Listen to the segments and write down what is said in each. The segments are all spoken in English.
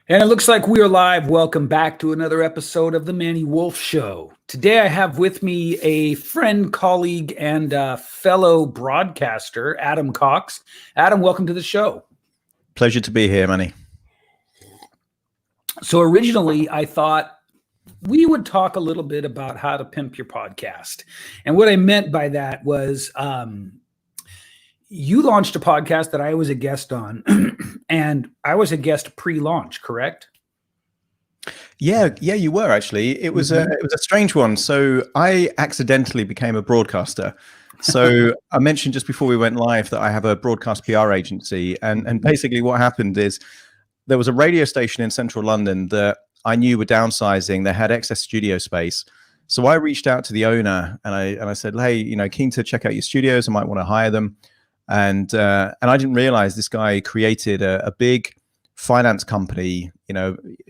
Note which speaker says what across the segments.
Speaker 1: And it looks like we are live. Welcome back to another episode of the Manny Wolfe Show. Today I have with me a friend, colleague, and fellow broadcaster, Adam Cox. Adam, welcome to the show.
Speaker 2: Pleasure to be here, Manny.
Speaker 1: So originally I thought we would talk a little bit about how to pimp your podcast. And what I meant by that was you launched a podcast that I was a guest on, and I was a guest pre-launch, correct?
Speaker 2: Yeah, you were actually. It was a strange one. So I accidentally became a broadcaster. So I mentioned just before we went live that I have a broadcast PR agency, and basically what happened is there was a radio station in central London that I knew were downsizing. They had excess studio space. So I reached out to the owner and I said, hey, keen to check out your studios. I might want to hire them. And I didn't realize this guy created a big finance company,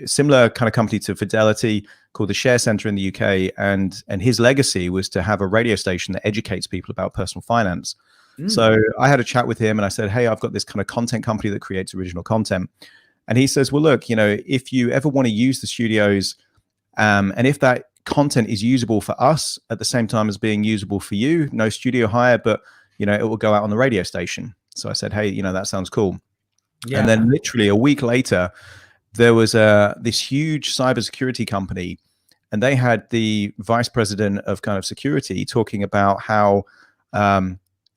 Speaker 2: similar kind of company to Fidelity, called the Share Center in the UK. And his legacy was to have a radio station that educates people about personal finance. So I had a chat with him and I said, hey, I've got this kind of content company that creates original content. And he says, well, look, if you ever want to use the studios, and if that content is usable for us at the same time as being usable for you, no studio hire, but it will go out on the radio station. So I said, hey, that sounds cool. Yeah. And then literally a week later, there was this huge cybersecurity company, and they had the vice president of kind of security talking about how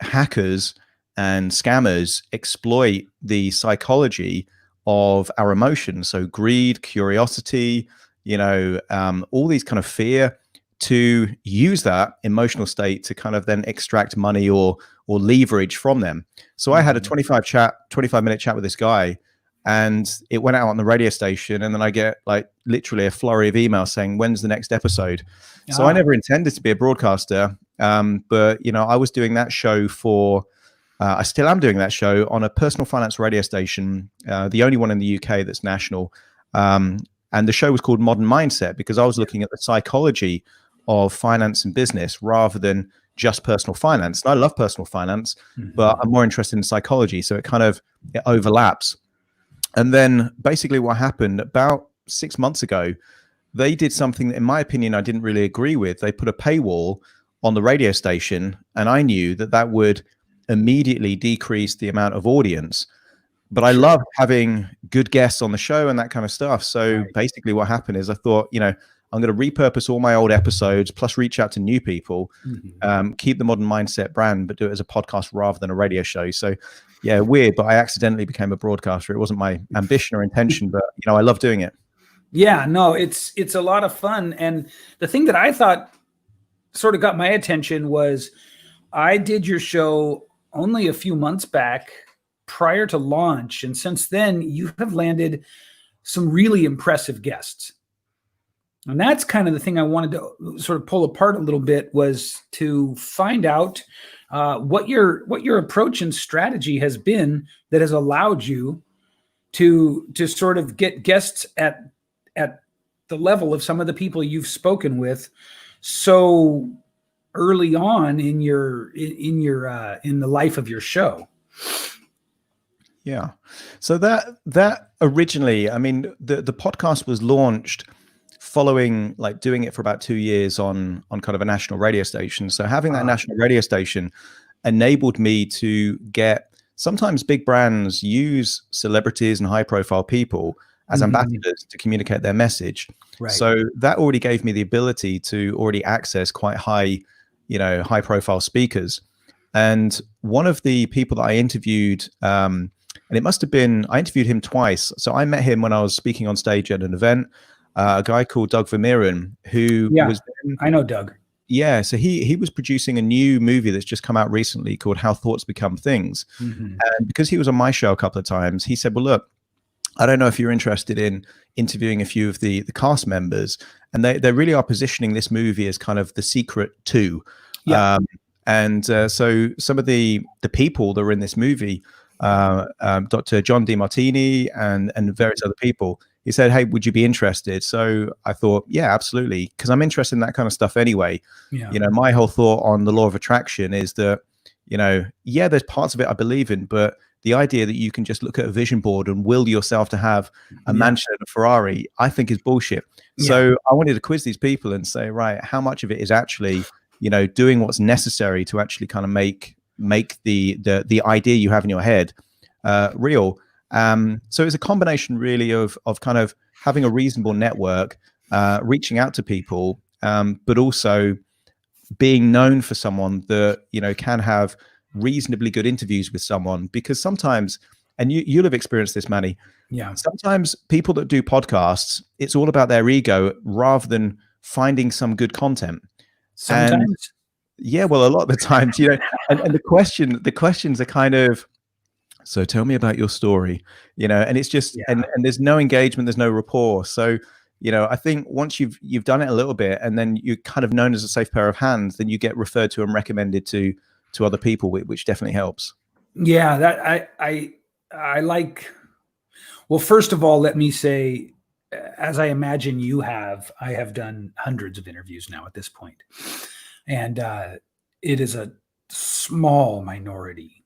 Speaker 2: hackers and scammers exploit the psychology of our emotions. So greed, curiosity, all these kind of fear, to use that emotional state to kind of then extract money or leverage from them. So I had a 25-minute chat with this guy, and it went out on the radio station, and then I get like literally a flurry of emails saying, when's the next episode? So I never intended to be a broadcaster, but I was doing that show I still am doing that show on a personal finance radio station, the only one in the UK that's national. And the show was called Modern Mindset because I was looking at the psychology of finance and business rather than just personal finance. And I love personal finance, but I'm more interested in psychology. So it overlaps. And then basically what happened about 6 months ago, they did something that, in my opinion, I didn't really agree with. They put a paywall on the radio station, and I knew that would immediately decrease the amount of audience. But I love having good guests on the show and that kind of stuff. So basically what happened is I thought, I'm going to repurpose all my old episodes, plus reach out to new people, keep the Modern Mindset brand, but do it as a podcast rather than a radio show. So yeah, weird, but I accidentally became a broadcaster. It wasn't my ambition or intention, but I love doing it.
Speaker 1: Yeah, no, it's a lot of fun. And the thing that I thought sort of got my attention was I did your show only a few months back prior to launch. And since then, you have landed some really impressive guests. And that's kind of the thing I wanted to sort of pull apart a little bit, was to find out what your approach and strategy has been that has allowed you to sort of get guests at the level of some of the people you've spoken with so early on in the life of your show.
Speaker 2: Yeah. So that originally, I mean, the podcast was launched following like doing it for about 2 years on kind of a national radio station. So having that national radio station enabled me to get, sometimes big brands use celebrities and high profile people as ambassadors to communicate their message. Right. So that already gave me the ability to already access quite high profile speakers. And one of the people that I interviewed, and it must have been, I interviewed him twice. So I met him when I was speaking on stage at an event, a guy called Doug Vermeeren, who was then,
Speaker 1: I know Doug.
Speaker 2: Yeah, so he was producing a new movie that's just come out recently called How Thoughts Become Things. And because he was on my show a couple of times, he said, well, look, I don't know if you're interested in interviewing a few of the cast members. And they really are positioning this movie as kind of the secret to. Yeah. So some of the people that are in this movie, Dr. John DeMartini and various other people, he said, hey, would you be interested? So I thought, yeah, absolutely. Because I'm interested in that kind of stuff anyway. Yeah. My whole thought on the law of attraction is that, there's parts of it I believe in, but the idea that you can just look at a vision board and will yourself to have a mansion and a Ferrari, I think is bullshit. So I wanted to quiz these people and say, right, how much of it is actually, doing what's necessary to actually kind of make the idea you have in your head real. So it's a combination really of kind of having a reasonable network, reaching out to people, but also being known for someone that, can have reasonably good interviews with someone. Because sometimes, and you'll have experienced this, Manny, sometimes people that do podcasts, it's all about their ego rather than finding some good content.
Speaker 1: Sometimes.
Speaker 2: And, well, a lot of the times, and the questions are kind of, so tell me about your story, and it's just, and there's no engagement, there's no rapport. So, I think once you've done it a little bit and then you're kind of known as a safe pair of hands, then you get referred to and recommended to other people, which definitely helps.
Speaker 1: Yeah, that I like. Well, first of all, let me say, as I imagine I have done hundreds of interviews now at this point. And it is a small minority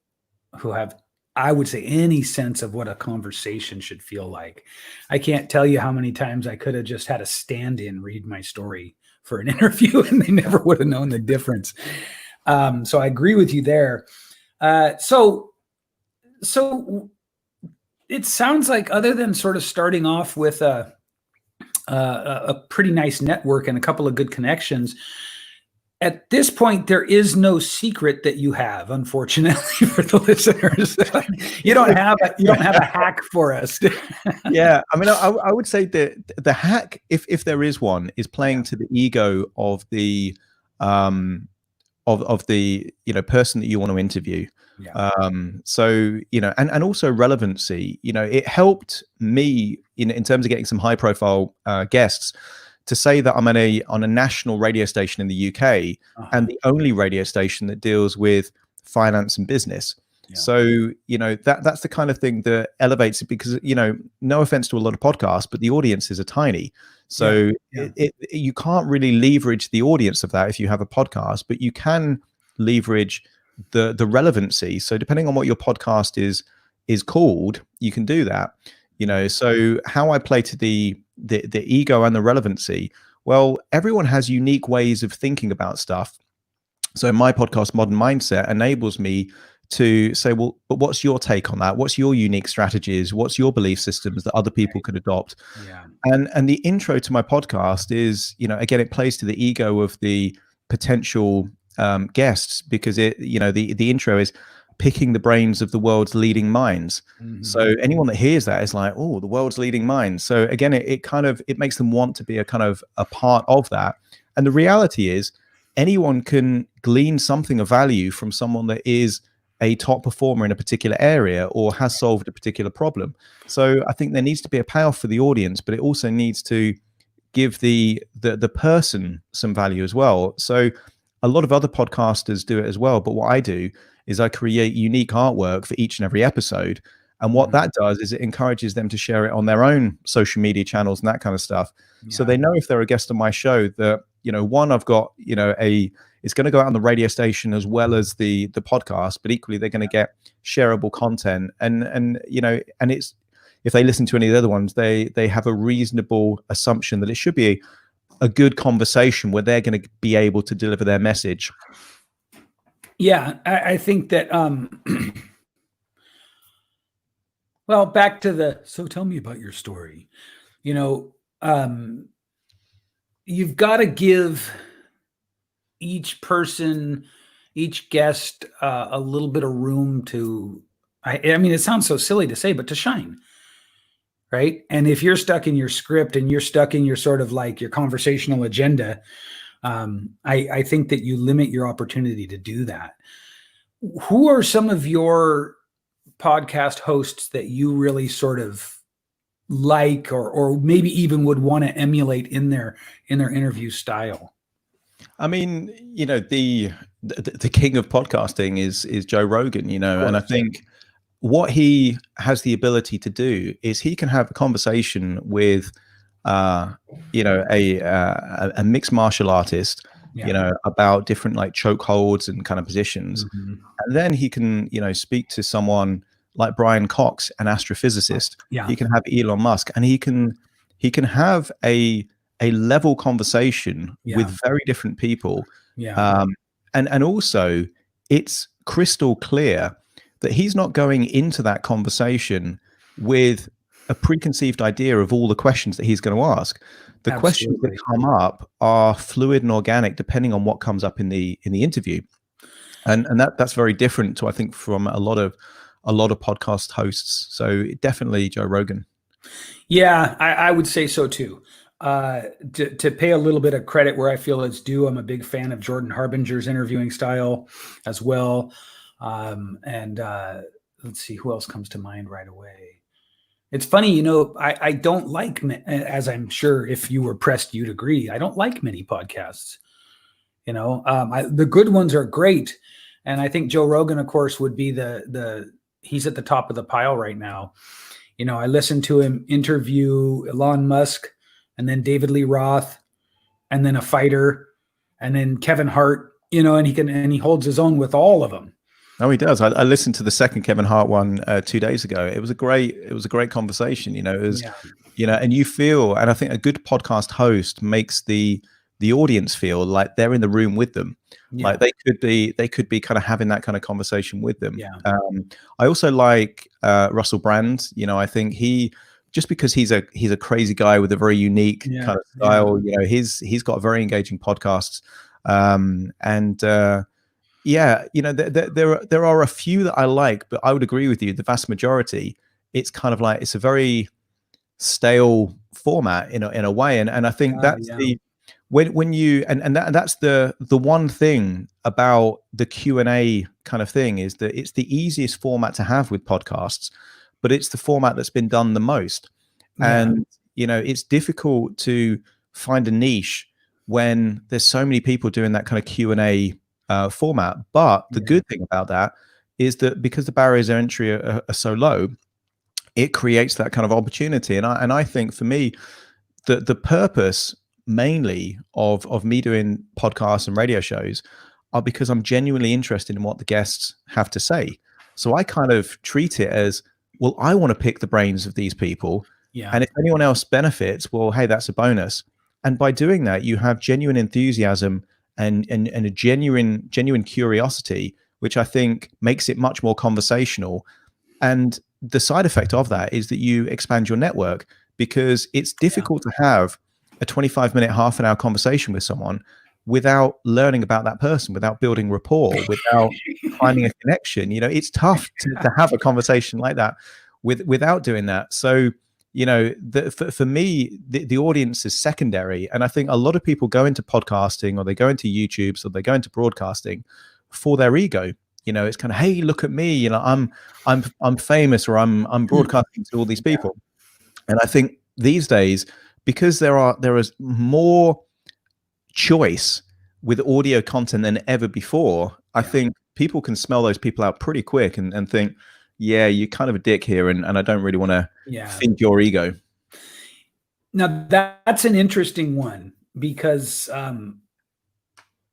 Speaker 1: who have, I would say, any sense of what a conversation should feel like. I can't tell you how many times I could have just had a stand-in read my story for an interview and they never would have known the difference. So I agree with you there. So it sounds like, other than sort of starting off with a pretty nice network and a couple of good connections, at this point, there is no secret that you have, unfortunately, for the listeners. You don't have a hack for us.
Speaker 2: Yeah, I mean, I would say that the hack, if there is one, is playing to the ego of the of the person that you want to interview. So and also relevancy. It helped me in terms of getting some high profile guests to say that I'm on a national radio station in the UK and the only radio station that deals with finance and business. So that's the kind of thing that elevates it, because no offense to a lot of podcasts, but the audiences are tiny. So you can't really leverage the audience of that if you have a podcast, but you can leverage the relevancy. So depending on what your podcast is called, you can do that. So how I play to the ego and the relevancy. Well, everyone has unique ways of thinking about stuff. So my podcast, Modern Mindset, enables me to say, well, but what's your take on that? What's your unique strategies? What's your belief systems that other people could adopt? And the intro to my podcast is, again, it plays to the ego of the potential guests, because the intro is picking the brains of the world's leading minds. So anyone that hears that is like, oh, the world's leading minds. So again, it makes them want to be a kind of a part of that. And the reality is, anyone can glean something of value from someone that is a top performer in a particular area or has solved a particular problem. So I think there needs to be a payoff for the audience, but it also needs to give the person some value as well. So a lot of other podcasters do it as well, but what I do is I create unique artwork for each and every episode. And what that does is it encourages them to share it on their own social media channels and that kind of stuff. So they know if they're a guest on my show that, one, I've got, it's going to go out on the radio station as well as the podcast, but equally they're going to get shareable content. And it's, if they listen to any of the other ones, they have a reasonable assumption that it should be a good conversation where they're going to be able to deliver their message.
Speaker 1: Yeah, I think that, well, back to so tell me about your story. You've got to give each person, each guest, a little bit of room to, I mean, it sounds so silly to say, but to shine. Right. And if you're stuck in your script and you're stuck in your sort of like your conversational agenda, I think that you limit your opportunity to do that. Who are some of your podcast hosts that you really sort of like, or maybe even would want to emulate in their interview style?
Speaker 2: I mean, the king of podcasting is Joe Rogan, and I think what he has the ability to do is he can have a conversation with, a mixed martial artist, about different like choke holds and kind of positions. And then he can, speak to someone like Brian Cox, an astrophysicist.
Speaker 1: Yeah.
Speaker 2: He can have Elon Musk, and he can have a level conversation with very different people.
Speaker 1: Yeah.
Speaker 2: And also it's crystal clear that he's not going into that conversation with a preconceived idea of all the questions that he's going to ask. The questions that come up are fluid and organic depending on what comes up in the interview. And that's very different to, I think, from a lot of podcast hosts. So definitely Joe Rogan.
Speaker 1: Yeah, I would say so too. To pay a little bit of credit where I feel it's due, I'm a big fan of Jordan Harbinger's interviewing style as well. Let's see, who else comes to mind right away? It's funny, I don't like, as I'm sure if you were pressed, you'd agree, I don't like many podcasts. The good ones are great. And I think Joe Rogan, of course, would be he's at the top of the pile right now. I listened to him interview Elon Musk, and then David Lee Roth, and then a fighter, and then Kevin Hart, and he holds his own with all of them.
Speaker 2: Oh, he does. I listened to the second Kevin Hart one 2 days ago. It was a great conversation. It was, and you feel, and I think a good podcast host makes the audience feel like they're in the room with them. Yeah. Like they could be kind of having that kind of conversation with them.
Speaker 1: Yeah.
Speaker 2: I also like Russell Brand. I think just because he's a crazy guy with a very unique kind of style. Yeah. He's got very engaging podcasts. There are a few that I like, but I would agree with you. The vast majority, it's kind of like, it's a very stale format in a way. And I think that's when you, and that's the one thing about the Q&A kind of thing, is that it's the easiest format to have with podcasts, but it's the format that's been done the most. Yeah. And, it's difficult to find a niche when there's so many people doing that kind of Q&A format. But the good thing about that is that because the barriers of entry are so low, it creates that kind of opportunity. And I think for me, the purpose mainly of me doing podcasts and radio shows are because I'm genuinely interested in what the guests have to say. So I kind of treat it as, well, I want to pick the brains of these people. Yeah. And if anyone else benefits, well, hey, that's a bonus. And by doing that, you have genuine enthusiasm and a genuine curiosity, which I think makes it much more conversational. And the side effect of that is that you expand your network, because it's difficult to have a 25-minute, half an hour conversation with someone without learning about that person, without building rapport, without finding a connection. It's tough to have a conversation like that without doing that. So, for me, the audience is secondary. And I think a lot of people go into podcasting, or they go into YouTube, so they go into broadcasting for their ego. It's kind of, hey, look at me, I'm famous, or I'm broadcasting to all these people. And I think these days, because there is more choice with audio content than ever before, I think people can smell those people out pretty quick and think, yeah, you're kind of a dick here, and I don't really want to feed your ego.
Speaker 1: Now, that's an interesting one, because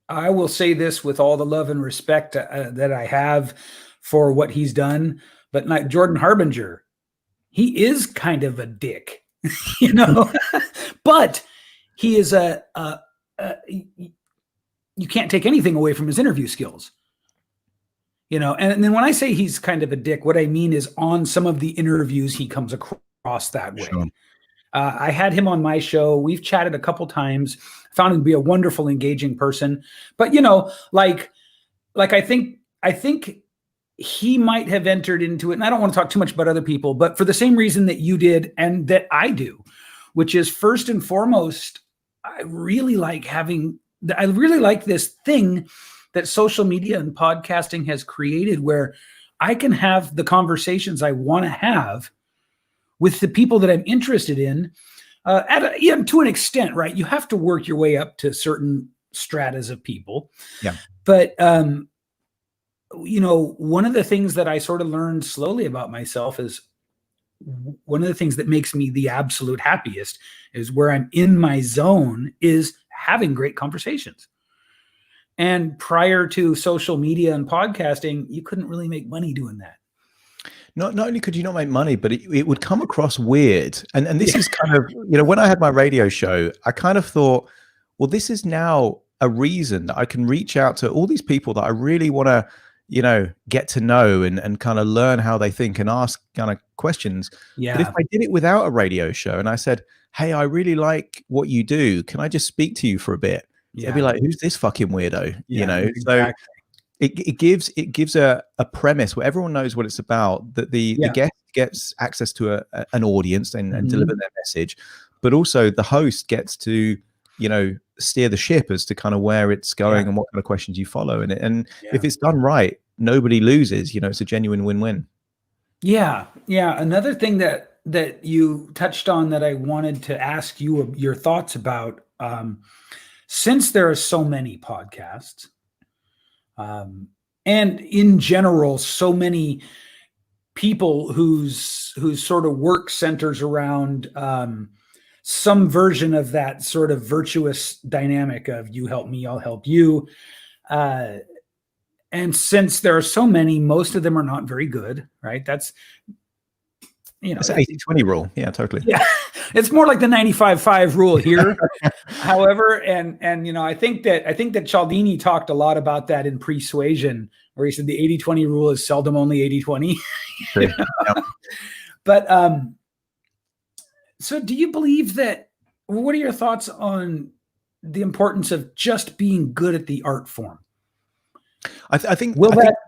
Speaker 1: I will say this with all the love and respect that I have for what he's done, but like Jordan Harbinger, he is kind of a dick, but he is you can't take anything away from his interview skills. And then when I say he's kind of a dick, what I mean is on some of the interviews, he comes across that way. Sure. I had him on my show. We've chatted a couple times, found him to be a wonderful, engaging person. But, I think he might have entered into it. And I don't want to talk too much about other people, but for the same reason that you did and that I do, which is, first and foremost, I really like this thing that social media and podcasting has created, where I can have the conversations I want to have with the people that I'm interested in, to an extent, right? You have to work your way up to certain stratas of people. Yeah. But, one of the things that I sort of learned slowly about myself is, one of the things that makes me the absolute happiest is where I'm in my zone, is having great conversations. And prior to social media and podcasting, you couldn't really make money doing that.
Speaker 2: not only could you not make money, but it would come across weird. And this is kind of, when I had my radio show, I kind of thought, well, this is now a reason that I can reach out to all these people that I really want to, get to know and kind of learn how they think and ask kind of questions.
Speaker 1: Yeah.
Speaker 2: But if I did it without a radio show and I said, hey, I really like what you do, can I just speak to you for a bit? They'd be like, who's this fucking weirdo?
Speaker 1: Exactly.
Speaker 2: So it gives a premise where everyone knows what it's about, that the guest gets access to an audience and deliver their message, but also the host gets to steer the ship as to kind of where it's going and what kind of questions you follow in it. And if it's done right, nobody loses. It's a genuine win-win.
Speaker 1: Yeah. Another thing that you touched on that I wanted to ask you your thoughts about, since there are so many podcasts, and in general, so many people whose sort of work centers around some version of that sort of virtuous dynamic of you help me, I'll help you. And since there are so many, most of them are not very good, right? That's,
Speaker 2: it's an 80-20 rule. Yeah, totally.
Speaker 1: Yeah. It's more like the 95-5 rule here. However, and I think that Cialdini talked a lot about that in Persuasion, where he said the 80-20 rule is seldom only 80-20.
Speaker 2: Yeah.
Speaker 1: But so do you believe that, what are your thoughts on the importance of just being good at the art form?
Speaker 2: I think
Speaker 1: will that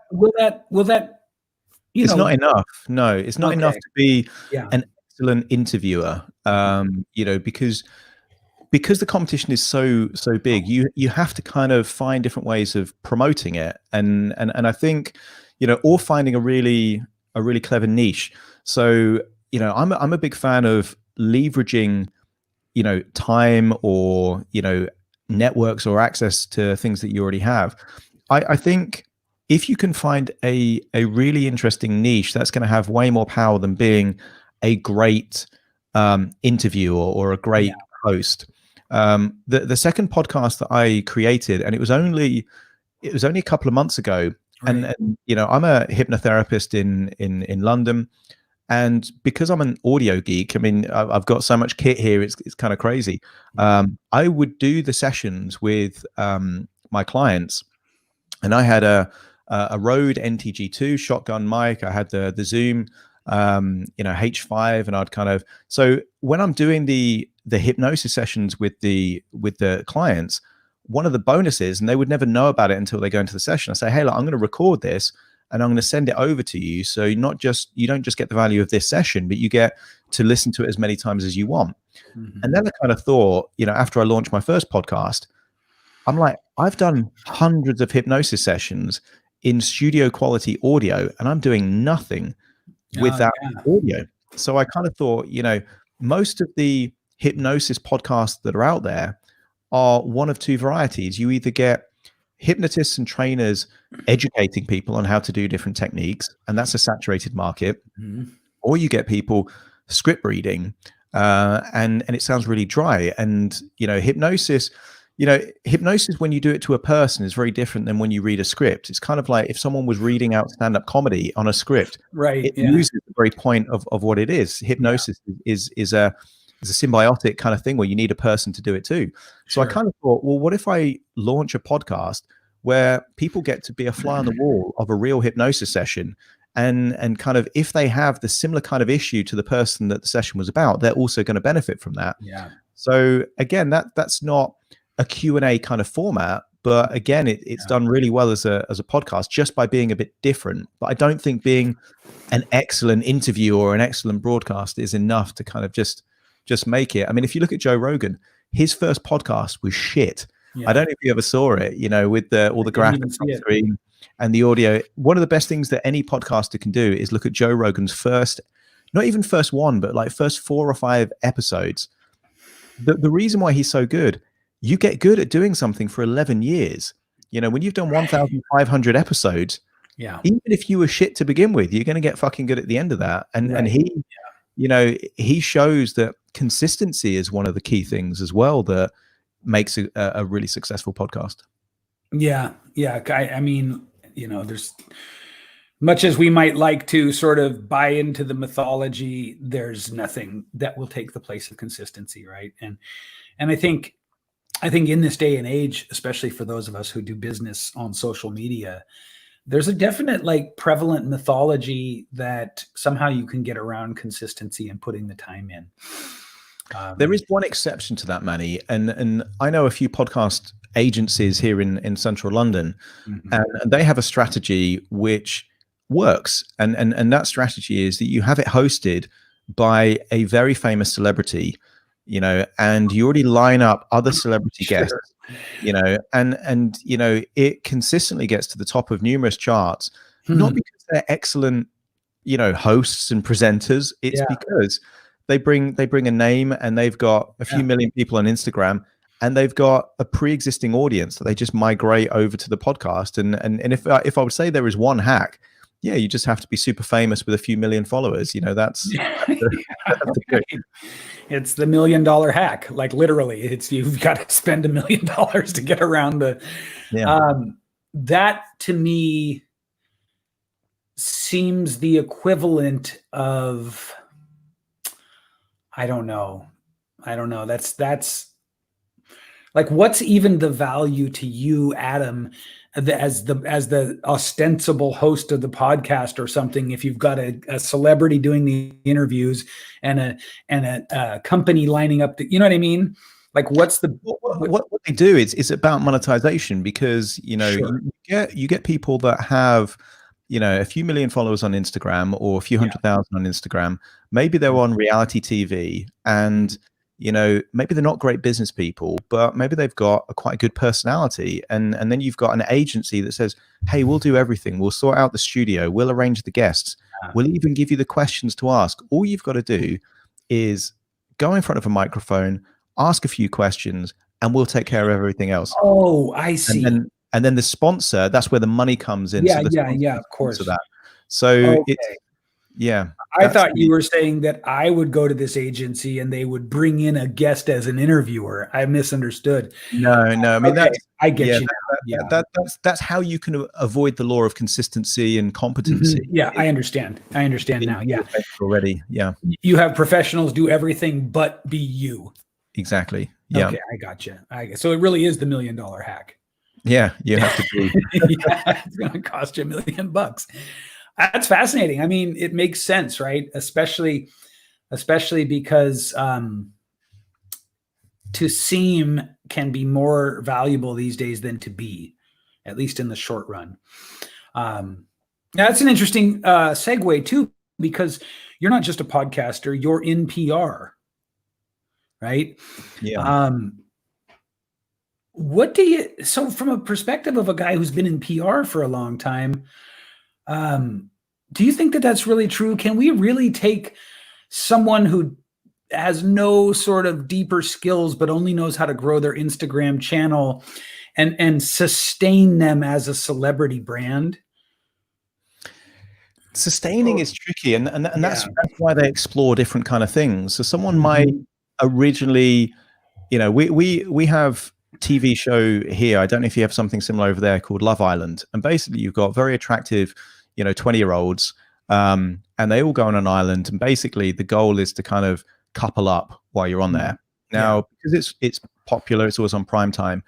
Speaker 2: it's not enough. No, it's not enough to be an excellent interviewer. Because the competition is so big, you have to kind of find different ways of promoting it, and I think or finding a really clever niche. So I'm a big fan of leveraging time or networks or access to things that you already have. I think if you can find a really interesting niche, that's going to have way more power than being a great interviewer or a great host. The second podcast that I created, and it was only a couple of months ago, and I'm a hypnotherapist in London, and because I'm an audio geek, I mean, I've got so much kit here, it's kind of crazy. I would do the sessions with my clients, and I had a Rode NTG2 shotgun mic. I had the Zoom H5, and I'd kind of, so when I'm doing the hypnosis sessions with the clients, one of the bonuses, and they would never know about it until they go into the session, I say, hey, look, I'm going to record this and I'm going to send it over to you, so you don't just get the value of this session, but you get to listen to it as many times as you want. And then I kind of thought, after I launched my first podcast, I'm like, I've done hundreds of hypnosis sessions in studio quality audio, and I'm doing nothing with that audio. So I kind of thought, most of the hypnosis podcasts that are out there are one of two varieties. You either get hypnotists and trainers educating people on how to do different techniques, and that's a saturated market, or you get people script reading, and it sounds really dry. And hypnosis, when you do it to a person is very different than when you read a script. It's kind of like if someone was reading out stand-up comedy on a script, it loses the very point of what it is. Hypnosis is a symbiotic kind of thing where you need a person to do it too. So I kind of thought, well, what if I launch a podcast where people get to be a fly on the wall of a real hypnosis session, and kind of, if they have the similar kind of issue to the person that the session was about, they're also going to benefit from that. So again, that's not a Q&A kind of format, but again, it's done really well as a podcast just by being a bit different. But I don't think being an excellent interview or an excellent broadcast is enough to kind of just make it. I mean, if you look at Joe Rogan, his first podcast was shit. I don't know if you ever saw it, with all the graphics on screen and the audio. One of the best things that any podcaster can do is look at Joe Rogan's first, not even first one, but like first 4 or 5 episodes. The reason why he's so good, you get good at doing something for 11 years. When you've done 1,500 episodes, even if you were shit to begin with, you're going to get fucking good at the end of that. And he shows that consistency is one of the key things as well that makes a really successful podcast.
Speaker 1: I mean, there's Much as we might like to sort of buy into the mythology, there's nothing that will take the place of consistency, right? And I think in this day and age, especially for those of us who do business on social media, there's a definite like prevalent mythology that somehow you can get around consistency and putting the time in.
Speaker 2: There is one exception to that, Manny, and I know a few podcast agencies here in central London, and they have a strategy which works, and that strategy is that you have it hosted by a very famous celebrity, you know, and you already line up other celebrity guests, you know, and you know, it consistently gets to the top of numerous charts, not because they're excellent, you know, hosts and presenters. It's because they bring a name, and they've got a few million people on Instagram, and they've got a pre-existing audience that they just migrate over to the podcast. And if I would say there is one hack, yeah, you just have to be super famous with a few million followers. You know, that's
Speaker 1: it's the $1 million hack. Like literally, it's you've got to spend $1 million to get around the. That to me seems the equivalent of. I don't know. That's like, what's even the value to you, Adam, as the ostensible host of the podcast or something, if you've got a celebrity doing the interviews and a company lining up you know what I mean? Like, what's the
Speaker 2: what they do is about monetization, because you know you get people that have, you know, a few million followers on Instagram or a few 100,000 on Instagram. Maybe they're on reality TV, and you know, maybe they're not great business people, but maybe they've got a quite good personality. And then you've got an agency that says, hey, we'll do everything. We'll sort out the studio. We'll arrange the guests. We'll even give you the questions to ask. All you've got to do is go in front of a microphone, ask a few questions, and we'll take care of everything else.
Speaker 1: Oh, I see.
Speaker 2: And then the sponsor, that's where the money comes in.
Speaker 1: Yeah, of course.
Speaker 2: That. So it's,
Speaker 1: I thought you were saying that I would go to this agency and they would bring in a guest as an interviewer. I misunderstood.
Speaker 2: No. I mean,
Speaker 1: I get you.
Speaker 2: That's how you can avoid the law of consistency and competency.
Speaker 1: Yeah, I understand. Now. Yeah,
Speaker 2: already. Yeah,
Speaker 1: you have professionals do everything but be you.
Speaker 2: Exactly. Yeah.
Speaker 1: Okay, I got you. So it really is the $1 million hack.
Speaker 2: Yeah, you have to be.
Speaker 1: It's going to cost you $1 million. That's fascinating. I mean, it makes sense, right? Especially because to seem can be more valuable these days than to be, at least in the short run. That's an interesting segue too, because you're not just a podcaster, you're in PR, right?
Speaker 2: Yeah.
Speaker 1: So from a perspective of a guy who's been in PR for a long time, do you think that that's really true? Can we really take someone who has no sort of deeper skills, but only knows how to grow their Instagram channel and sustain them as a celebrity brand?
Speaker 2: Sustaining is tricky. And that's why they explore different kind of things. So someone might originally, you know, we have TV show here. I don't know if you have something similar over there called Love Island. And basically you've got very attractive, you know, 20-year-olds, and they all go on an island. And basically the goal is to kind of couple up while you're on there. Now, because it's popular, it's always on prime time,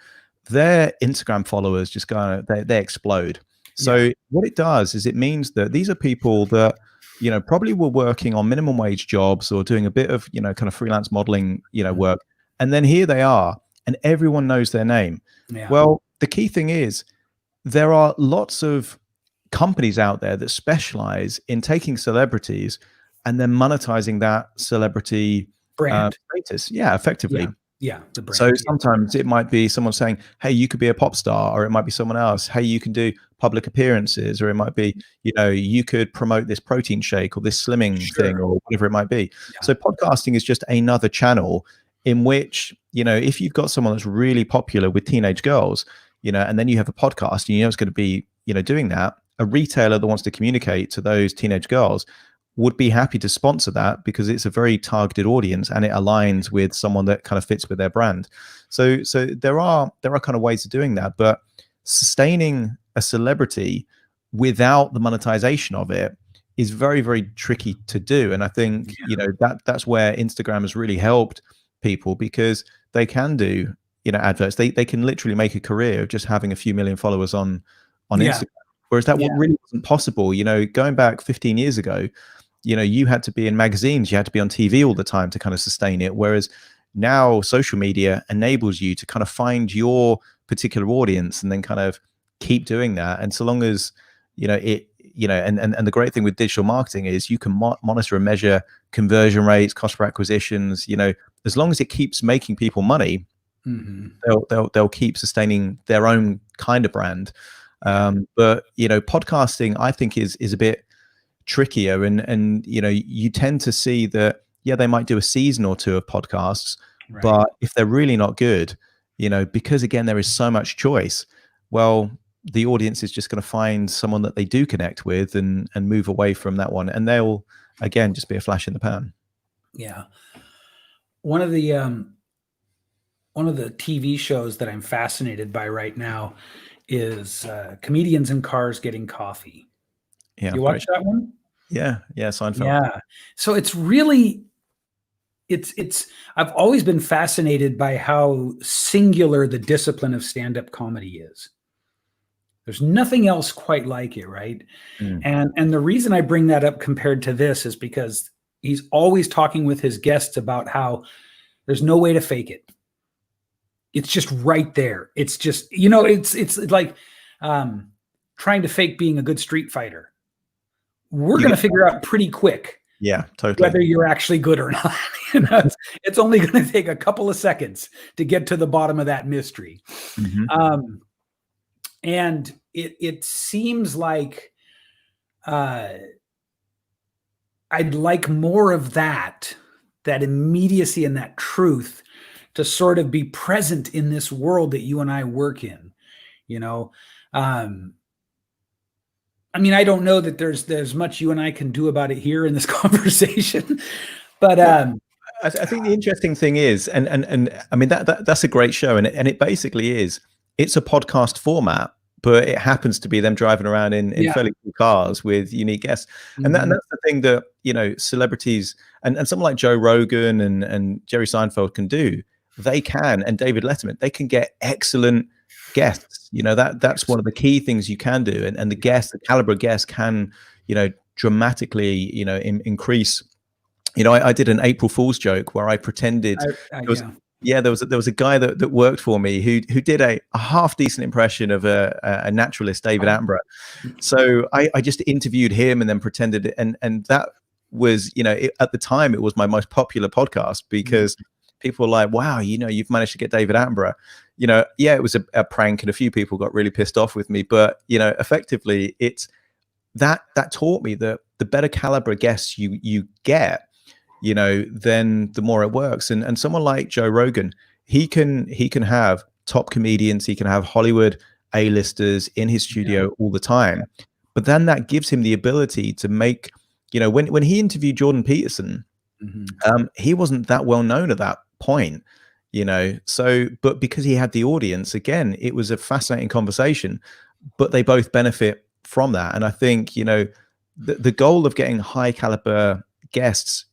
Speaker 2: their Instagram followers just they explode. So what it does is it means that these are people that, you know, probably were working on minimum wage jobs or doing a bit of, you know, kind of freelance modeling, you know, work. And then here they are, and everyone knows their name. Well, the key thing is there are lots of companies out there that specialize in taking celebrities and then monetizing that celebrity
Speaker 1: brand
Speaker 2: status. Yeah, effectively.
Speaker 1: The brand.
Speaker 2: So sometimes it might be someone saying, hey, you could be a pop star, or it might be someone else. Hey, you can do public appearances, or it might be, you know, you could promote this protein shake or this slimming thing or whatever it might be. So podcasting is just another channel in which, you know, if you've got someone that's really popular with teenage girls, you know, and then you have a podcast and you know it's going to be, you know, doing that, a retailer that wants to communicate to those teenage girls would be happy to sponsor that because it's a very targeted audience and it aligns with someone that kind of fits with their brand. So there are kind of ways of doing that, but sustaining a celebrity without the monetization of it is very, very tricky to do. And I think, that's where Instagram has really helped people, because they can do, adverts. They can literally make a career of just having a few million followers on Instagram. Whereas that really wasn't possible, going back 15 years ago. You had to be in magazines, you had to be on TV all the time to kind of sustain it. Whereas now social media enables you to kind of find your particular audience and then kind of keep doing that. And so long as, and the great thing with digital marketing is you can monitor and measure conversion rates, cost per acquisitions, as long as it keeps making people money, they'll keep sustaining their own kind of brand. But, podcasting, I think is a bit trickier, and you tend to see that they might do a season or two of podcasts, but if they're really not good, because again there is so much choice, well, the audience is just going to find someone that they do connect with and move away from that one, and they'll again just be a flash in the pan.
Speaker 1: One of the TV shows that I'm fascinated by right now is comedians in cars getting coffee. You watch that one?
Speaker 2: Yeah, Seinfeld.
Speaker 1: Yeah. So it's really, I've always been fascinated by how singular the discipline of stand-up comedy is. There's nothing else quite like it, right? And the reason I bring that up compared to this is because he's always talking with his guests about how there's no way to fake it. It's just right there. It's just, it's like trying to fake being a good street fighter. We're going to figure out pretty quick.
Speaker 2: Yeah, totally.
Speaker 1: Whether you're actually good or not. It's only going to take a couple of seconds to get to the bottom of that mystery. And it seems like I'd like more of that immediacy and that truth to sort of be present in this world that you and I work in, I don't know that there's much you and I can do about it here in this conversation, but I
Speaker 2: think the interesting thing is, and I mean that's a great show, and it basically is. It's a podcast format, but it happens to be them driving around in fairly cool cars with unique guests, and that's the thing that celebrities and someone like Joe Rogan and Jerry Seinfeld can do. They can, and David Letterman, they can get excellent guests. That's one of the key things you can do, and the caliber of guests can dramatically increase. I did an April Fool's joke where I pretended there was a guy that worked for me who did a half decent impression of a naturalist, David Attenborough. So I just interviewed him and then pretended, and that was at the time it was my most popular podcast, because people were like, wow, you've managed to get David Attenborough. It was a prank and a few people got really pissed off with me, but effectively it's that taught me that the better caliber guests you get, then the more it works. And someone like Joe Rogan, he can have top comedians, he can have Hollywood A-listers in his studio all the time, but then that gives him the ability to make, when he interviewed Jordan Peterson, he wasn't that well known at that point, but because he had the audience, again, it was a fascinating conversation, but they both benefit from that. And I think the goal of getting high caliber guests,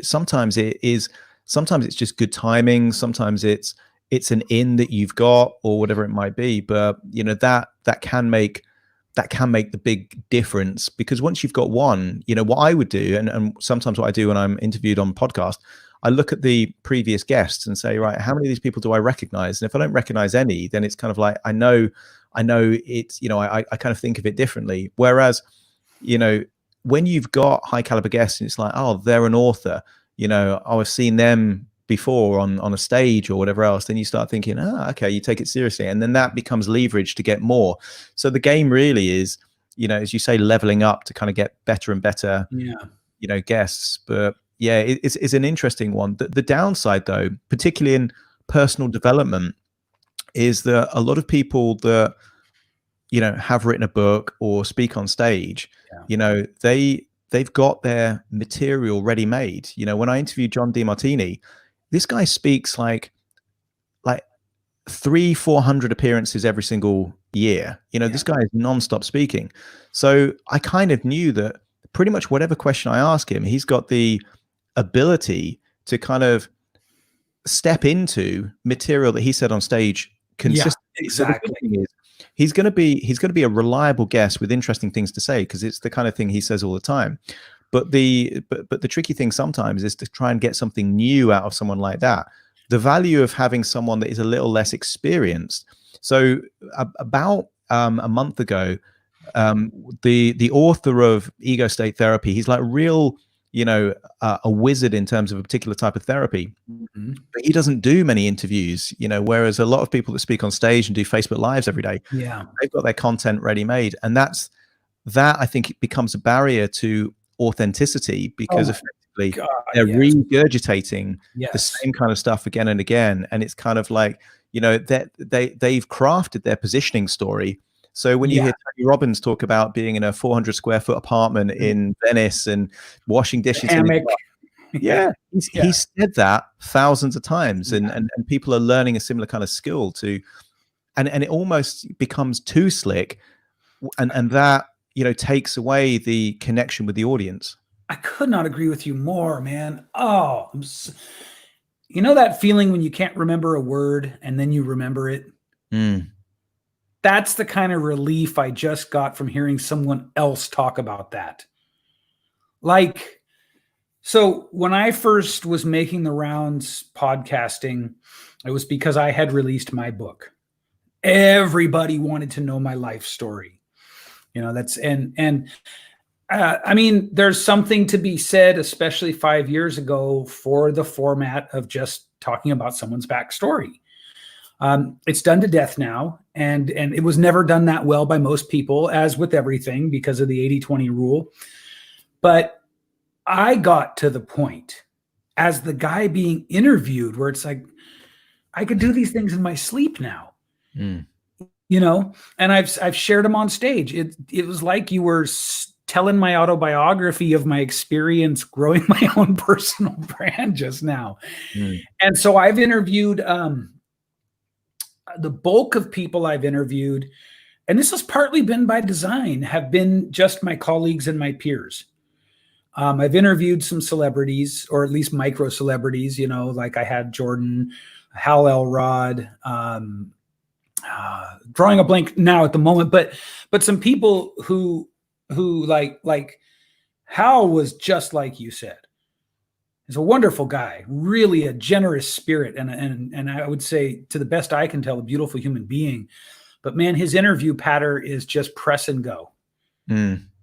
Speaker 2: sometimes it's just good timing, sometimes it's an in that you've got or whatever it might be, but that can make the big difference, because once you've got one, what I would do, and sometimes what I do when I'm interviewed on podcast, I look at the previous guests and say, right, how many of these people do I recognize? And if I don't recognize any, then it's kind of like, I know it's, I kind of think of it differently. Whereas, when you've got high caliber guests and it's like, oh, they're an author, I've seen them before on a stage or whatever else, then you start thinking, okay, you take it seriously. And then that becomes leverage to get more. So the game really is, as you say, leveling up to kind of get better and better, guests. But yeah, it's an interesting one. The downside though, particularly in personal development, is that a lot of people that, have written a book or speak on stage, they've got their material ready made. When I interviewed John DeMartini, this guy speaks like 300-400 appearances every single year. This guy is nonstop speaking. So I kind of knew that pretty much whatever question I ask him, he's got the ability to kind of step into material that he said on stage consistently.
Speaker 1: Exactly.
Speaker 2: So the thing is, he's going to be a reliable guest with interesting things to say, because it's the kind of thing he says all the time. But the tricky thing sometimes is to try and get something new out of someone like that. The value of having someone that is a little less experienced. So about a month ago, the author of Ego State Therapy, he's like real, a wizard in terms of a particular type of therapy.
Speaker 1: Mm-hmm.
Speaker 2: But he doesn't do many interviews, whereas a lot of people that speak on stage and do Facebook Lives every day, they've got their content ready made. And that I think it becomes a barrier to authenticity, because effectively they're regurgitating the same kind of stuff again and again. And it's kind of like, that they've crafted their positioning story. So when you hear Tony Robbins talk about being in a 400 square foot apartment in Venice and washing dishes, he said that thousands of times, and people are learning a similar kind of skill to, and it almost becomes too slick, and that takes away the connection with the audience.
Speaker 1: I could not agree with you more, man. Oh, that feeling when you can't remember a word and then you remember it? That's the kind of relief I just got from hearing someone else talk about that. Like, so when I first was making the rounds podcasting, it was because I had released my book. Everybody wanted to know my life story. I mean, there's something to be said, especially 5 years ago, for the format of just talking about someone's backstory. It's done to death now, and it was never done that well by most people, as with everything, because of the 80-20 rule. But I got to the point as the guy being interviewed where it's like, I could do these things in my sleep now. And I've shared them on stage. It was like you were telling my autobiography of my experience growing my own personal brand just now. And so I've interviewed the bulk of people I've interviewed, and this has partly been by design, have been just my colleagues and my peers. I've interviewed some celebrities, or at least micro celebrities, like I had Jordan, Hal Elrod, drawing a blank now at the moment, but some people who like Hal was just like you said. He's a wonderful guy, really a generous spirit, and I would say, to the best I can tell, a beautiful human being. But man, his interview pattern is just press and go.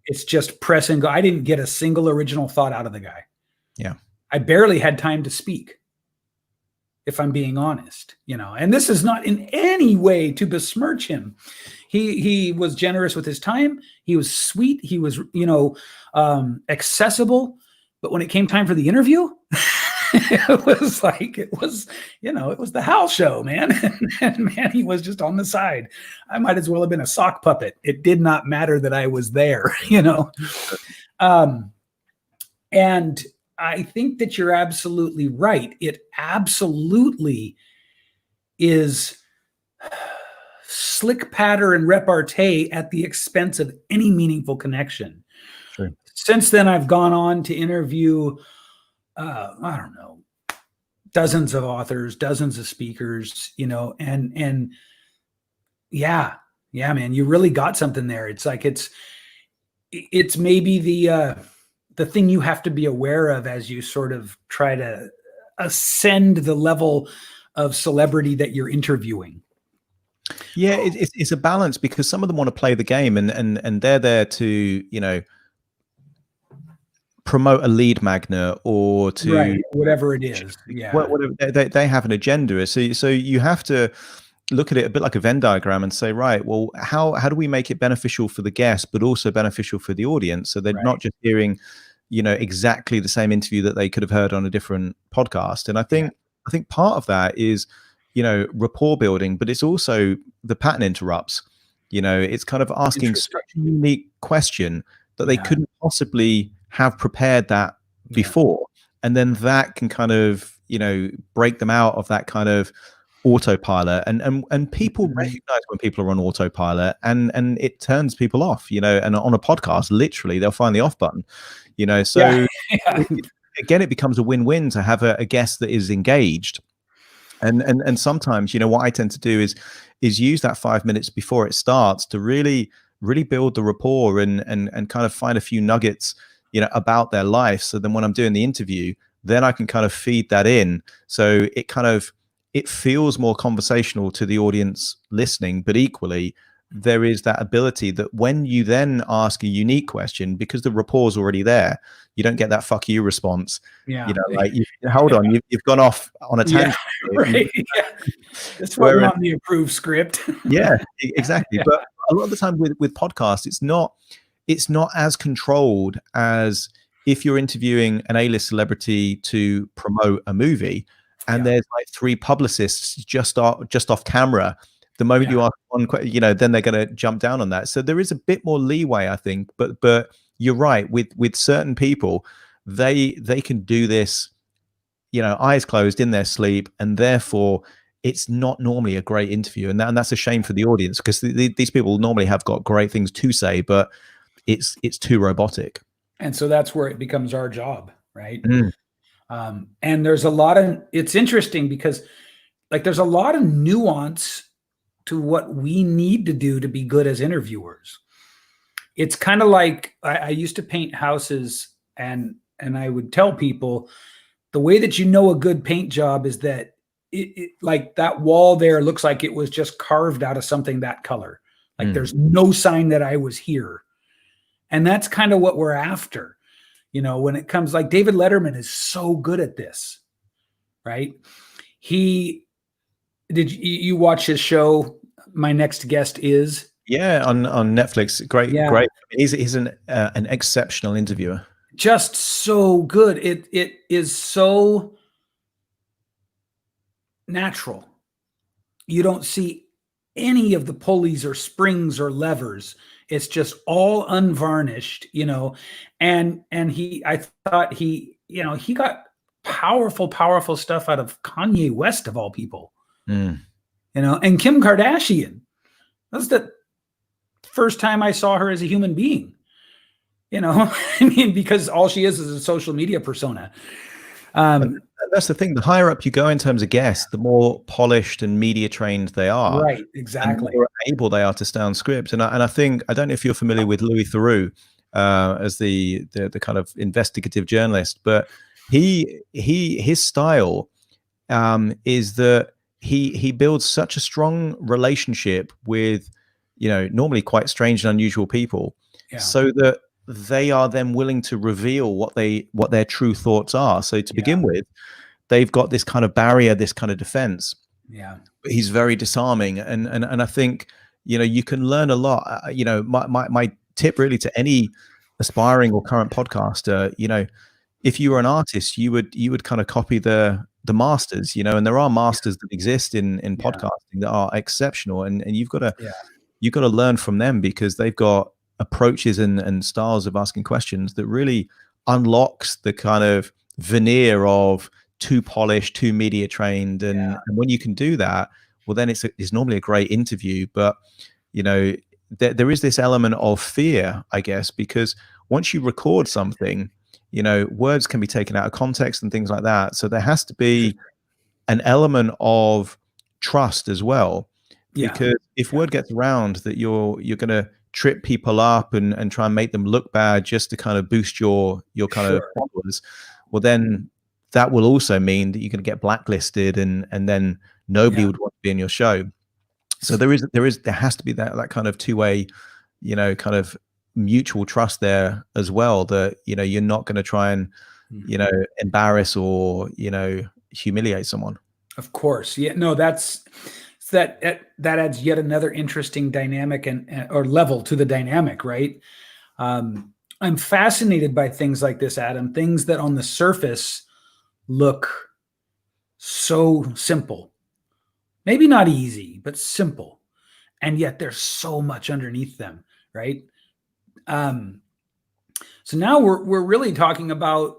Speaker 1: It's just press and go. I didn't get a single original thought out of the guy.
Speaker 2: Yeah,
Speaker 1: I barely had time to speak, if I'm being honest. And this is not in any way to besmirch him. He was generous with his time. He was sweet. He was accessible. But when it came time for the interview, it was the Hal show, man. And man, he was just on the side. I might as well have been a sock puppet. It did not matter that I was there, And I think that you're absolutely right. It absolutely is slick patter and repartee at the expense of any meaningful connection.
Speaker 2: Sure.
Speaker 1: Since then, I've gone on to interview, I don't know, dozens of authors, dozens of speakers, and yeah, man, you really got something there. It's like, it's maybe the thing you have to be aware of as you sort of try to ascend the level of celebrity that you're interviewing.
Speaker 2: Yeah, it's a balance, because some of them want to play the game, and they're there to, promote a lead magnet, or to
Speaker 1: whatever it is. Yeah,
Speaker 2: whatever, they have an agenda. So you have to look at it a bit like a Venn diagram and say, right, well, how do we make it beneficial for the guest, but also beneficial for the audience, so they're not just hearing, exactly the same interview that they could have heard on a different podcast. And I think part of that is, rapport building, but it's also the pattern interrupts. It's kind of asking such a unique question that they couldn't possibly have prepared that before. And then that can kind of, break them out of that kind of autopilot, and people recognize when people are on autopilot, and it turns people off, you know. And on a podcast, literally they'll find the off button, you know. So
Speaker 1: Yeah.
Speaker 2: again, it becomes a win-win to have a guest that is engaged. And sometimes, you know, what I tend to do is use that 5 minutes before it starts to really build the rapport and kind of find a few nuggets, you know, about their life. So then when I'm doing the interview, then I can kind of feed that in. So it feels more conversational to the audience listening, but equally there is that ability that when you then ask a unique question, because the rapport's already there, you don't get that "fuck you" response.
Speaker 1: Yeah.
Speaker 2: You know, like, hold on, you've gone off on a tangent.
Speaker 1: Right. Yeah. This wasn't on the approved script.
Speaker 2: Yeah, exactly. But a lot of the time with podcasts, it's not as controlled as if you're interviewing an A-list celebrity to promote a movie, and there's like 3 publicists just off camera. The moment you ask one question, you know, then they're going to jump down on that. So there is a bit more leeway, I think. But you're right, with certain people, they can do this, you know, eyes closed in their sleep, and therefore it's not normally a great interview, and that's a shame for the audience, because these people normally have got great things to say, but it's too robotic.
Speaker 1: And so that's where it becomes our job, right? And there's a lot of, it's interesting because like there's a lot of nuance to what we need to do to be good as interviewers. It's kind of like I used to paint houses, and I would tell people the way that you know a good paint job is that it like that wall there looks like it was just carved out of something that color. Like there's no sign that I was here. And that's kind of what we're after. You know, when it comes, like David Letterman is so good at this, right? Did you watch his show, My Next Guest Is?
Speaker 2: Yeah, on Netflix. Great. He's an exceptional interviewer.
Speaker 1: Just so good. It is so natural. You don't see any of the pulleys or springs or levers. It's just all unvarnished, you know. And I thought he got powerful stuff out of Kanye West, of all people. You know, and Kim Kardashian. That's the first time I saw her as a human being. You know, I mean, because all she is a social media persona.
Speaker 2: That's the thing. The higher up you go in terms of guests, the more polished and media trained they are.
Speaker 1: Right, exactly.
Speaker 2: And the more able they are to stay on script. And I think, I don't know if you're familiar with Louis Theroux as the kind of investigative journalist, but his style is that he builds such a strong relationship with, you know, normally quite strange and unusual people, so that they are then willing to reveal what their true thoughts are. So to begin with, they've got this kind of barrier, this kind of defense. But he's very disarming, and I think, you know, you can learn a lot. You know, my tip really to any aspiring or current podcaster, you know, if you were an artist, you would kind of copy the masters, you know, and there are masters that exist in podcasting that are exceptional, and you've got to learn from them, because they've got approaches and styles of asking questions that really unlocks the kind of veneer of too polished, too media trained, and when you can do that, well, then it's normally a great interview. But you know, there is this element of fear, I guess, because once you record something, you know, words can be taken out of context and things like that. So there has to be an element of trust as well, because if word gets around that you're going to trip people up and try and make them look bad just to kind of boost your kind of followers, well, then that will also mean that you're going to get blacklisted, and then nobody would want to be in your show. So there has to be that kind of two-way, you know, kind of mutual trust there as well, that, you know, you're not going to try and, you know, embarrass or, you know, humiliate someone. Of
Speaker 1: course. Yeah, no, that adds yet another interesting dynamic or level to the dynamic, right? I'm fascinated by things like this, Adam, things that on the surface look so simple, maybe not easy, but simple. And yet there's so much underneath them, right? So now we're really talking about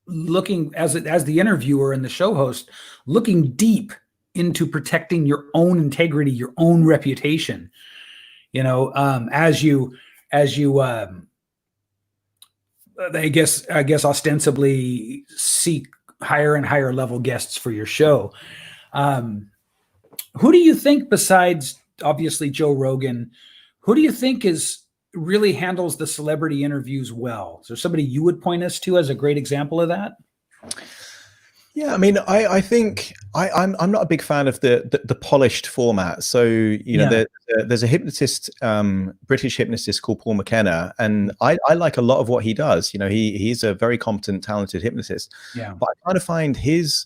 Speaker 1: looking as the interviewer and the show host, looking deep into protecting your own integrity, your own reputation, as you I guess ostensibly seek higher and higher level guests for your show. Who do you think, besides obviously Joe Rogan, who do you think really handles the celebrity interviews well? Is there somebody you would point us to as a great example of that?
Speaker 2: Yeah, I mean, I think I'm not a big fan of the polished format. So there's a hypnotist, British hypnotist called Paul McKenna, and I like a lot of what he does. He's a very competent, talented hypnotist.
Speaker 1: Yeah,
Speaker 2: but I kind of find his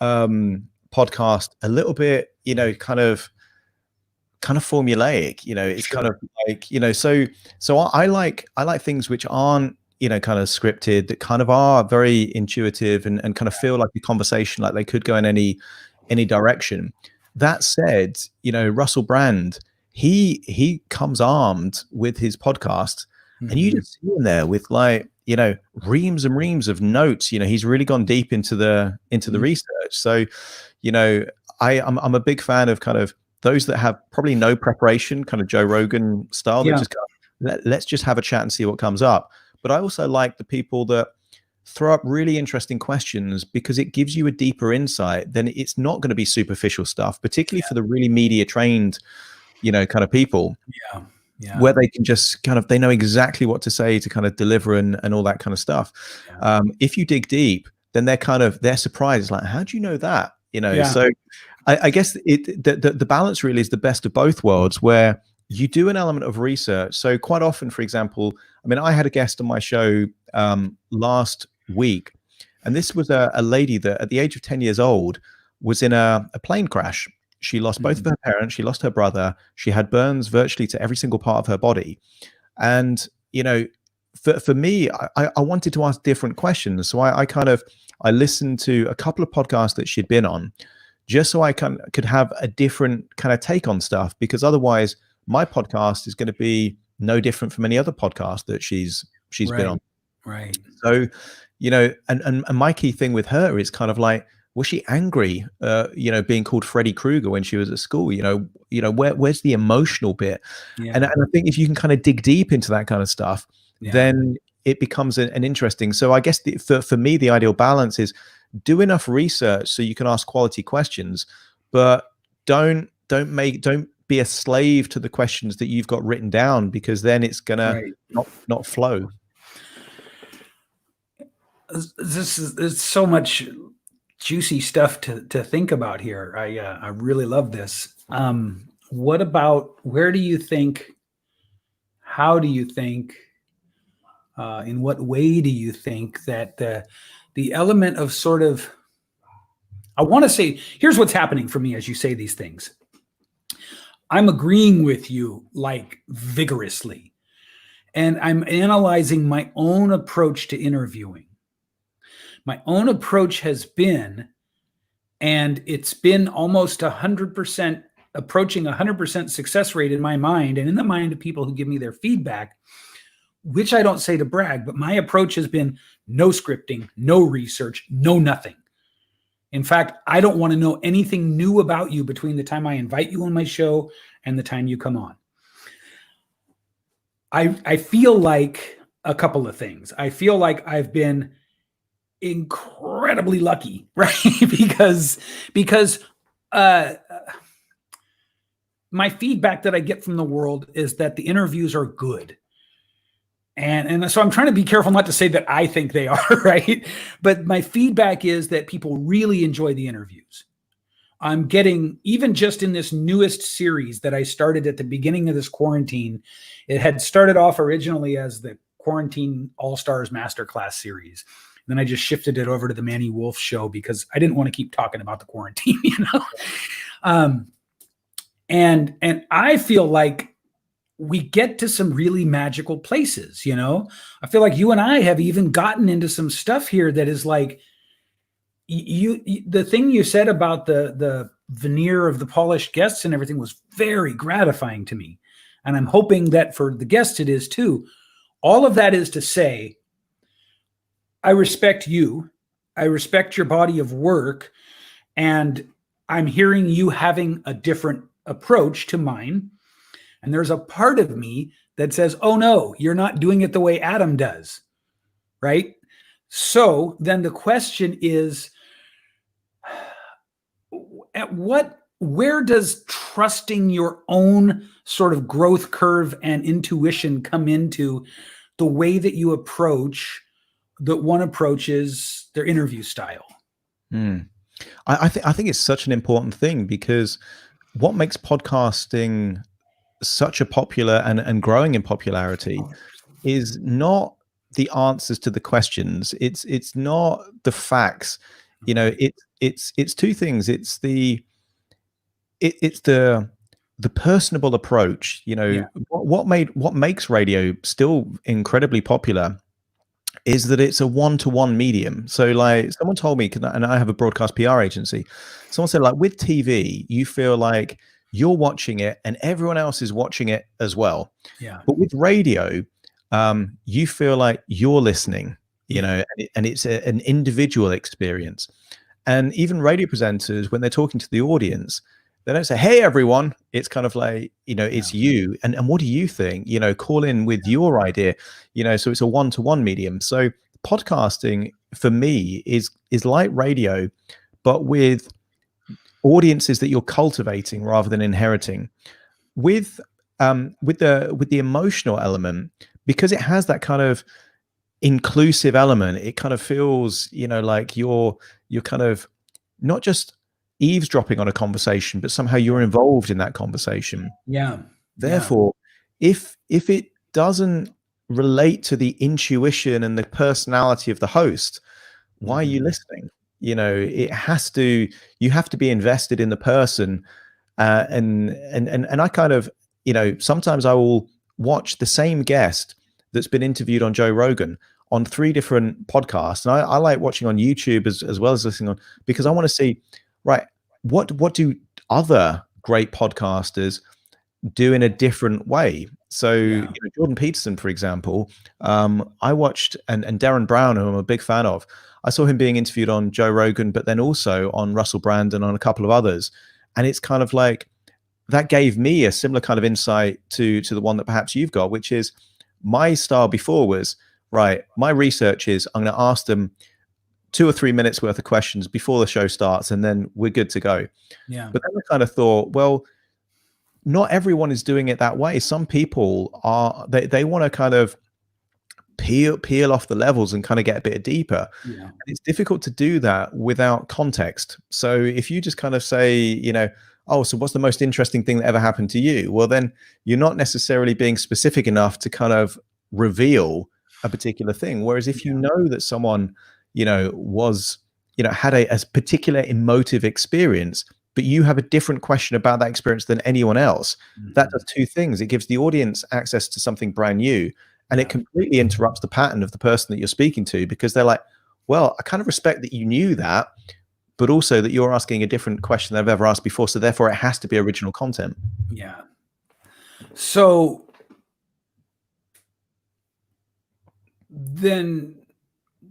Speaker 2: podcast a little bit, kind of formulaic. It's
Speaker 1: sure.
Speaker 2: kind of like, so I like things which aren't, kind of scripted, that kind of are very intuitive and kind of feel like a conversation, like they could go in any direction. That said, Russell Brand, he comes armed with his podcast, and you just see him there with reams and reams of notes. He's really gone deep into the research. So, I'm a big fan of kind of those that have probably no preparation, kind of Joe Rogan style, that just go, let's just have a chat and see what comes up. But I also like the people that throw up really interesting questions, because it gives you a deeper insight. Then it's not going to be superficial stuff, particularly for the really media trained, kind of people.
Speaker 1: Yeah.
Speaker 2: Where they can just kind of, they know exactly what to say to kind of deliver and all that kind of stuff. If you dig deep, then they're surprised. Like, how do you know that? So I guess the balance really is the best of both worlds, where you do an element of research. So quite often, for example, I mean, I had a guest on my show last week, and this was a lady that at the age of 10 years old was in a plane crash. She lost both of her parents. She lost her brother. She had burns virtually to every single part of her body. And, for me, I wanted to ask different questions. So I listened to a couple of podcasts that she'd been on, just so I could have a different kind of take on stuff, because otherwise my podcast is going to be no different from any other podcast that she's been on.
Speaker 1: Right.
Speaker 2: So, and my key thing with her is kind of like, was she angry, being called Freddy Krueger when she was at school? Where's the emotional bit? And I think if you can kind of dig deep into that kind of stuff, then it becomes an interesting. So I guess for me, the ideal balance is do enough research so you can ask quality questions, but don't be a slave to the questions that you've got written down, because then it's gonna not flow.
Speaker 1: It's so much juicy stuff to think about here. I really love this. What about, how do you think, in what way do you think that the element of sort of, I want to say, here's what's happening for me as you say these things. I'm agreeing with you vigorously, and I'm analyzing my own approach to interviewing. My own approach has been, and it's been almost 100%, approaching 100% success rate in my mind and in the mind of people who give me their feedback, which I don't say to brag, but my approach has been no scripting, no research, no nothing. In fact, I don't want to know anything new about you between the time I invite you on my show and the time you come on. I feel like a couple of things. I feel like I've been incredibly lucky, right? because my feedback that I get from the world is that the interviews are good. And so I'm trying to be careful not to say that I think they are, right? But my feedback is that people really enjoy the interviews. I'm getting, even just in this newest series that I started at the beginning of this quarantine, it had started off originally as the Quarantine All-Stars Masterclass series. Then I just shifted it over to the Manny Wolfe show because I didn't want to keep talking about the quarantine, And I feel like we get to some really magical places, I feel like you and I have even gotten into some stuff here that is like, the thing you said about the veneer of the polished guests and everything was very gratifying to me. And I'm hoping that for the guests it is too. All of that is to say, I respect you. I respect your body of work. And I'm hearing you having a different approach to mine. And there's a part of me that says, oh no, you're not doing it the way Adam does. Right. So then the question is, where does trusting your own sort of growth curve and intuition come into the way that you approach that one approaches their interview style?
Speaker 2: I think it's such an important thing, because what makes podcasting such a popular and growing in popularity is not the answers to the questions. It's not the facts. You know, it's two things. It's the personable approach. You know, what makes radio still incredibly popular is that it's a one-to-one medium. So like someone told me, and I have a broadcast PR agency, someone said, like, with TV, you feel like you're watching it and everyone else is watching it as well.
Speaker 1: Yeah.
Speaker 2: But with radio, you feel like you're listening, you know, and it's an individual experience. And even radio presenters, when they're talking to the audience, they don't say, hey, everyone. It's kind of like, you know, it's you. And what do you think? You know, call in with your idea, you know, so it's a one-to-one medium. So podcasting for me is like radio, but with audiences that you're cultivating rather than inheriting. With the emotional element, because it has that kind of inclusive element, it kind of feels, you know, like you're kind of not just eavesdropping on a conversation, but somehow you're involved in that conversation. Therefore, if it doesn't relate to the intuition and the personality of the host, why are you listening? You know, you have to be invested in the person. And I kind of, you know, sometimes I will watch the same guest that's been interviewed on Joe Rogan on 3 different podcasts. And I like watching on YouTube as well as listening on, because I want to see, right, what do other great podcasters do in a different way? So you know, Jordan Peterson, for example, I watched, and Darren Brown, who I'm a big fan of, I saw him being interviewed on Joe Rogan, but then also on Russell Brand and on a couple of others. And it's kind of like, that gave me a similar kind of insight to the one that perhaps you've got, which is my style before was, right, my research is I'm going to ask them 2 or 3 minutes worth of questions before the show starts, and then we're good to go. But then I kind of thought, well, not everyone is doing it that way. Some people are, they want to kind of peel off the levels and kind of get a bit deeper. And it's difficult to do that without context. So if you just kind of say, you know, oh, so what's the most interesting thing that ever happened to you? Well, then you're not necessarily being specific enough to kind of reveal a particular thing. Whereas if you know that someone, you know, was, you know, had a particular emotive experience, but you have a different question about that experience than anyone else, that does 2 things. It gives the audience access to something brand new, and it completely interrupts the pattern of the person that you're speaking to, because they're like, well, I kind of respect that you knew that, but also that you're asking a different question than I've ever asked before. So therefore it has to be original content.
Speaker 1: Yeah. So then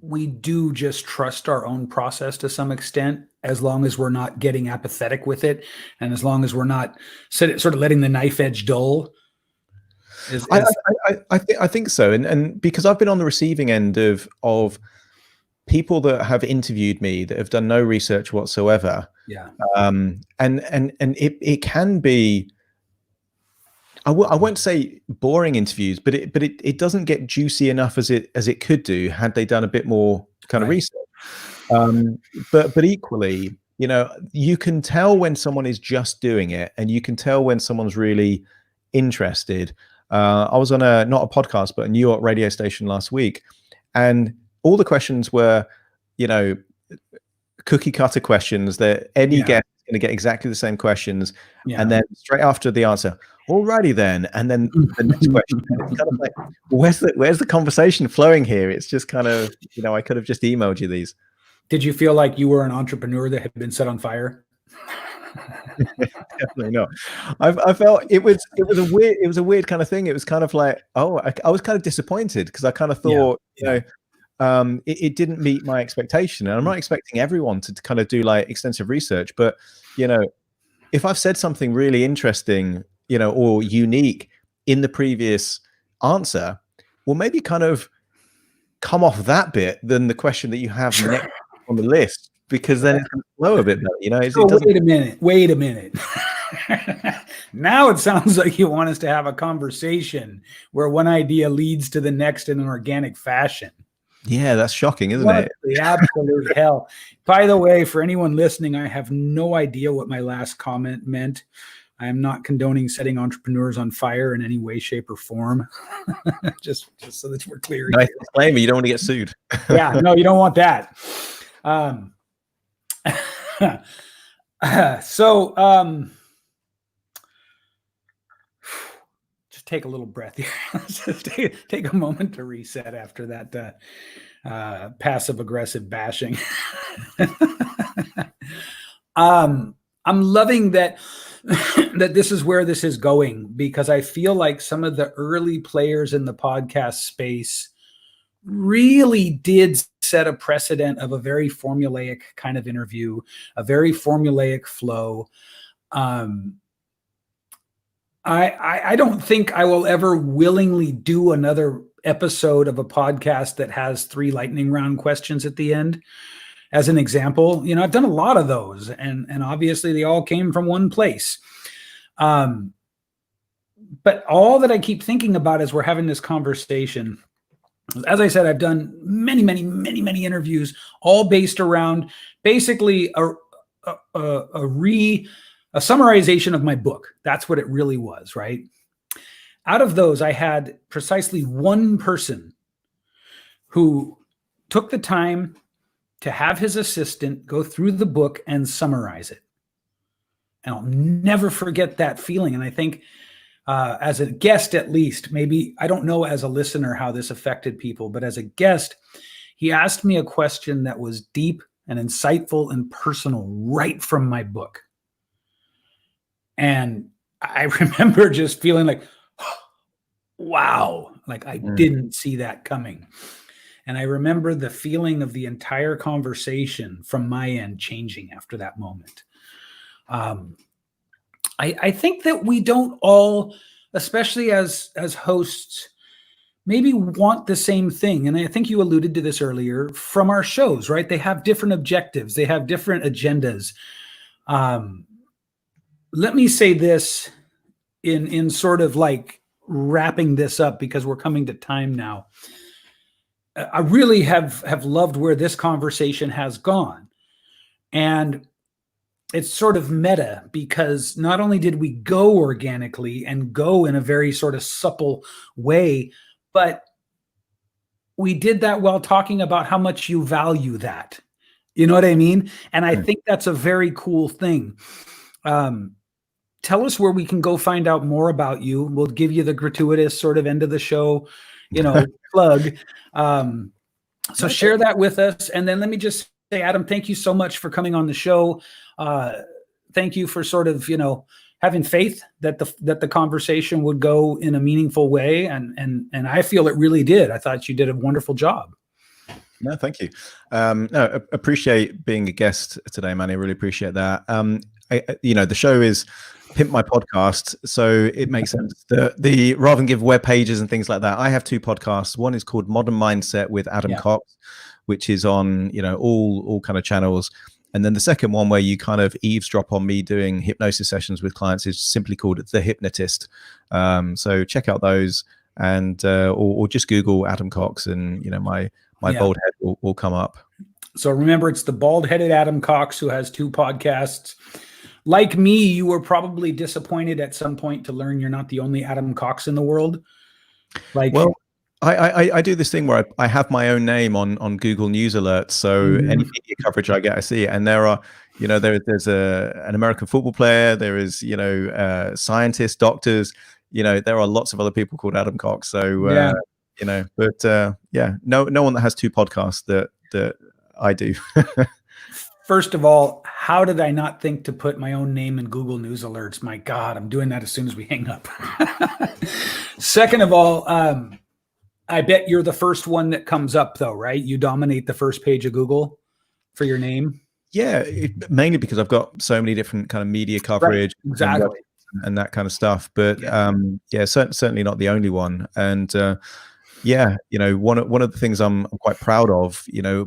Speaker 1: we do just trust our own process to some extent, as long as we're not getting apathetic with it, and as long as we're not sort of letting the knife edge dull.
Speaker 2: I think so, and because I've been on the receiving end of people that have interviewed me that have done no research whatsoever. And it can be, I won't say boring interviews, but it doesn't get juicy enough as it could do had they done a bit more kind of research. But equally, you know, you can tell when someone is just doing it, and you can tell when someone's really interested. I was on not a podcast, but a New York radio station last week, and all the questions were, you know, cookie cutter questions that any guest is going to get exactly the same questions. And then straight after the answer, alrighty then. And then the next question. And it's kind of like, where's the conversation flowing here? It's just kind of, you know, I could have just emailed you these.
Speaker 1: Did you feel like you were an entrepreneur that had been set on fire?
Speaker 2: Definitely not. I felt it was a weird kind of thing. It was kind of like, oh, I was kind of disappointed, because I kind of thought, you know, it didn't meet my expectation. And I'm not expecting everyone to kind of do like extensive research, but if I've said something really interesting, or unique in the previous answer, well, maybe kind of come off that bit than the question that you have next on the list, because then it's going to flow a bit better.
Speaker 1: So wait a minute. Now it sounds like you want us to have a conversation where one idea leads to the next in an organic fashion.
Speaker 2: Yeah, that's shocking, isn't it?
Speaker 1: The absolute hell. By the way, for anyone listening, I have no idea what my last comment meant. I am not condoning setting entrepreneurs on fire in any way, shape, or form. just so that we're clear.
Speaker 2: Nice disclaimer. You don't want to get sued.
Speaker 1: Yeah, no, you don't want that. Just take a little breath here. Just take a moment to reset after that passive-aggressive bashing. I'm loving that this is where this is going, because I feel like some of the early players in the podcast space really did set a precedent of a very formulaic kind of interview, a very formulaic flow. I don't think I will ever willingly do another episode of a podcast that has 3 lightning round questions at the end. As an example, I've done a lot of those, and obviously they all came from one place. But all that I keep thinking about as we're having this conversation, as I said, I've done many, many, many, many interviews, all based around basically a summarization of my book. That's what it really was, right? Out of those, I had precisely one person who took the time to have his assistant go through the book and summarize it. And I'll never forget that feeling. And I think as a guest, at least, maybe, I don't know as a listener how this affected people, but as a guest, he asked me a question that was deep and insightful and personal right from my book. And I remember just feeling like, wow, like I didn't see that coming. And I remember the feeling of the entire conversation from my end changing after that moment. I think that we don't all, especially as hosts, maybe want the same thing. And I think you alluded to this earlier from our shows, right? They have different objectives. They have different agendas. Let me say this in sort of like wrapping this up, because we're coming to time now. I really have loved where this conversation has gone. And it's sort of meta, because not only did we go organically and go in a very sort of supple way, but we did that while talking about how much you value that. You know what I mean? And I think that's a very cool thing. Tell us where we can go find out more about you. We'll give you the gratuitous sort of end of the show, plug. So share that with us. And then let me just say, Adam, thank you so much for coming on the show. Thank you for sort of, having faith that the conversation would go in a meaningful way. And I feel it really did. I thought you did a wonderful job.
Speaker 2: No, thank you. No, appreciate being a guest today, Manny. I really appreciate that. The show is Pimp My Podcast, so it makes sense that the rather than give web pages and things like that, I have 2 podcasts. One is called Modern Mindset with Adam Cox, which is on all kind of channels, and then the second one, where you kind of eavesdrop on me doing hypnosis sessions with clients, is simply called The Hypnotist. So check out those, and or just Google Adam Cox, and my bald head will come up.
Speaker 1: So remember, it's the bald-headed Adam Cox who has 2 podcasts. Like me, you were probably disappointed at some point to learn you're not the only Adam Cox in the world.
Speaker 2: I do this thing where I have my own name on Google News alerts. So any media coverage I get, I see it. And there are, there's an American football player. There is, scientists, doctors. There are lots of other people called Adam Cox. So no one that has 2 podcasts that I do.
Speaker 1: First of all, how did I not think to put my own name in Google News alerts? My God, I'm doing that as soon as we hang up. Second of all, I bet you're the first one that comes up though, right? You dominate the first page of Google for your name.
Speaker 2: Yeah, mainly because I've got so many different kind of media coverage,
Speaker 1: Right, exactly,
Speaker 2: and that kind of stuff. But certainly not the only one. And yeah, one of the things I'm quite proud of,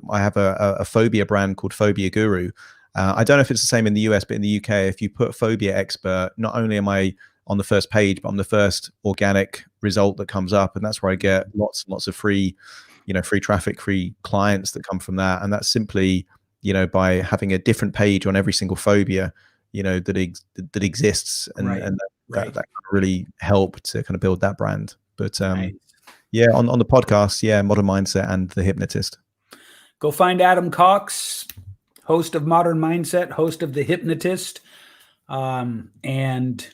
Speaker 2: I have a phobia brand called Phobia Guru. I don't know if it's the same in the US, but in the UK, if you put phobia expert, not only am I on the first page, but I'm the first organic result that comes up, and that's where I get lots and lots of free traffic, free clients that come from that. And that's simply by having a different page on every single phobia, that exists, and that kind of really helped to kind of build that brand. But yeah, on the podcast, Modern Mindset and The Hypnotist.
Speaker 1: Go find Adam Cox, host of Modern Mindset, host of The Hypnotist, and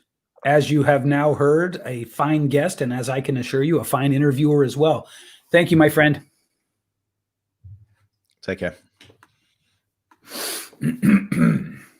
Speaker 1: as you have now heard, a fine guest, and as I can assure you, a fine interviewer as well. Thank you, my friend.
Speaker 2: Take care.